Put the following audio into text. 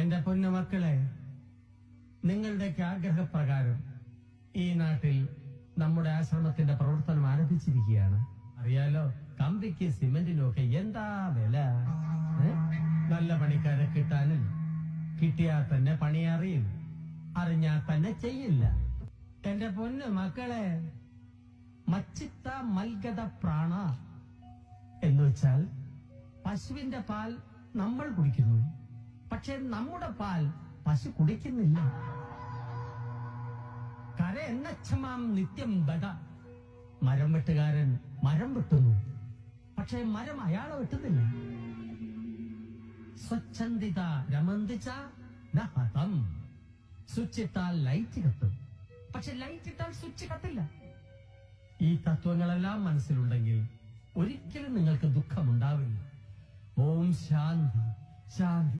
എന്റെ പൊന്നുമക്കളെ, നിങ്ങളുടെയൊക്കെ ആഗ്രഹപ്രകാരം ഈ നാട്ടിൽ നമ്മുടെ ആശ്രമത്തിന്റെ പ്രവർത്തനം ആരംഭിച്ചിരിക്കുകയാണ്. അറിയാലോ, കമ്പിക്ക് സിമന്റിനും ഒക്കെ എന്താ വില. നല്ല പണിക്കാരെ കിട്ടാനും കിട്ടിയാൽ തന്നെ പണി അറിയും, അറിഞ്ഞാൽ തന്നെ ചെയ്യില്ല. എന്റെ പൊന്നു മക്കളെ, മച്ചിത്ത മൽഗത പ്രാണ എന്ന് വെച്ചാൽ പശുവിന്റെ പാൽ നമ്മൾ കുടിക്കുന്നു, പക്ഷെ നമ്മുടെ പാൽ പശു കുടിക്കുന്നില്ല. കര എന്നച്ഛമാം നിത്യം ദട. മരം വെട്ടുകാരൻ മരം വെട്ടുന്നു, പക്ഷെ മരം അയാളെ വെട്ടുന്നില്ല. സ്വച്ഛന്ദിത രമന്തിച്ച ഹതം. സ്വിച്ച് ഇട്ടാൽ ലൈറ്റ് കത്തും, പക്ഷെ ലൈറ്റ് ഇട്ടാൽ സ്വിച്ച് കത്തില്ല. ഈ തത്വങ്ങളെല്ലാം മനസ്സിലുണ്ടെങ്കിൽ ഒരിക്കലും നിങ്ങൾക്ക് ദുഃഖമുണ്ടാവില്ല. ഓം ശാന്തി ശാന്തി.